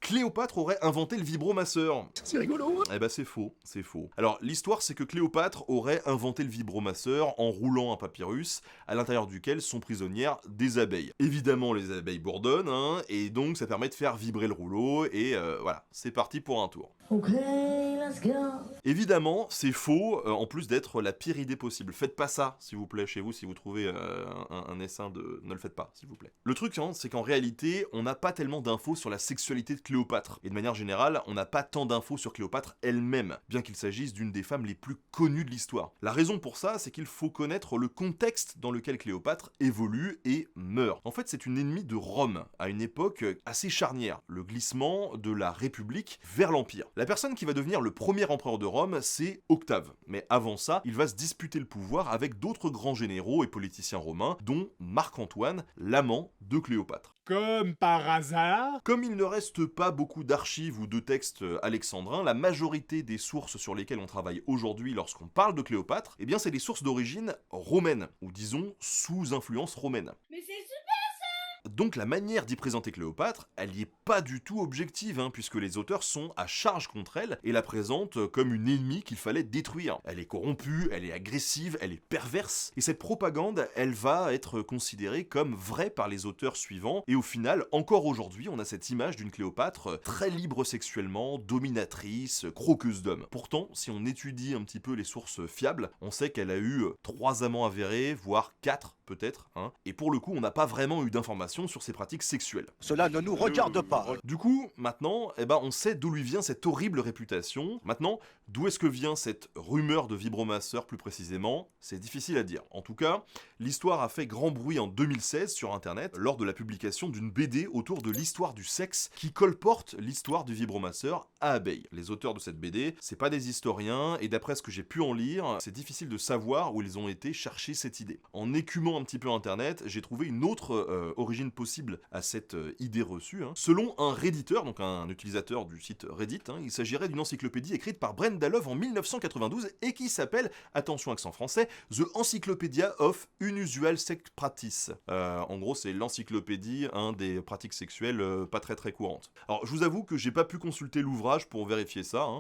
Cléopâtre aurait inventé le vibromasseur. C'est rigolo. Eh ben c'est faux, c'est faux. Alors l'histoire c'est que Cléopâtre aurait inventé le vibromasseur en roulant un papyrus à l'intérieur duquel sont prisonnières des abeilles. Évidemment les abeilles bourdonnent, hein, et donc ça permet de faire vibrer le rouleau, et voilà, c'est parti pour un tour. Ok, let's go. Évidemment, c'est faux, en plus d'être la pire idée possible. Faites pas ça, s'il vous plaît, chez vous, si vous trouvez un essaim de... Ne le faites pas, s'il vous plaît. Le truc, hein, c'est qu'en réalité, on n'a pas tellement d'infos sur la sexualité de Cléopâtre. Et de manière générale, on n'a pas tant d'infos sur Cléopâtre elle-même, bien qu'il s'agisse d'une des femmes les plus connues de l'histoire. La raison pour ça, c'est qu'il faut connaître le contexte dans lequel Cléopâtre évolue et meurt. En fait, c'est une ennemie de Rome, à une époque assez charnière, le glissement de la République vers l'Empire. La personne qui va devenir le premier empereur de Rome, c'est Octave. Mais avant ça, il va se disputer le pouvoir avec d'autres grands généraux et politiciens romains, dont Marc-Antoine, l'amant de Cléopâtre. Comme par hasard. Comme il ne reste pas beaucoup d'archives ou de textes alexandrins, la majorité des sources sur lesquelles on travaille aujourd'hui lorsqu'on parle de Cléopâtre, eh bien c'est des sources d'origine romaine, ou disons sous influence romaine. Mais c'est super. Donc la manière d'y présenter Cléopâtre, elle y est pas du tout objective, hein, puisque les auteurs sont à charge contre elle et la présentent comme une ennemie qu'il fallait détruire. Elle est corrompue, elle est agressive, elle est perverse, et cette propagande, elle va être considérée comme vraie par les auteurs suivants, et au final, encore aujourd'hui, on a cette image d'une Cléopâtre très libre sexuellement, dominatrice, croqueuse d'hommes. Pourtant, si on étudie un petit peu les sources fiables, on sait qu'elle a eu 3 amants avérés, voire 4 peut-être, hein, et pour le coup, on n'a pas vraiment eu d'informations sur ses pratiques sexuelles. Cela ne nous regarde pas. Du coup, maintenant, on sait d'où lui vient cette horrible réputation. Maintenant, d'où est-ce que vient cette rumeur de vibromasseur plus précisément? C'est difficile à dire. En tout cas, l'histoire a fait grand bruit en 2016 sur internet lors de la publication d'une BD autour de l'histoire du sexe qui colporte l'histoire du vibromasseur à abeilles. Les auteurs de cette BD, c'est pas des historiens, et d'après ce que j'ai pu en lire, c'est difficile de savoir où ils ont été chercher cette idée. En écumant un petit peu internet, j'ai trouvé une autre origine possible à cette idée reçue. Hein. Selon un redditeur, donc un utilisateur du site Reddit, hein, il s'agirait d'une encyclopédie écrite par Brenda Love en 1992 et qui s'appelle, attention accent français, The Encyclopedia of Unusual Sex Practice. En gros, c'est l'encyclopédie des pratiques sexuelles pas très courantes. Alors, je vous avoue que j'ai pas pu consulter l'ouvrage pour vérifier ça. Hein.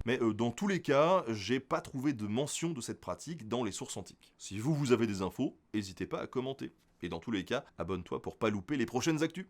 Mais dans tous les cas, j'ai pas trouvé de mention de cette pratique dans les sources antiques. Si vous avez des infos, n'hésitez pas à commenter. Et dans tous les cas, abonne-toi pour pas louper les prochaines actus.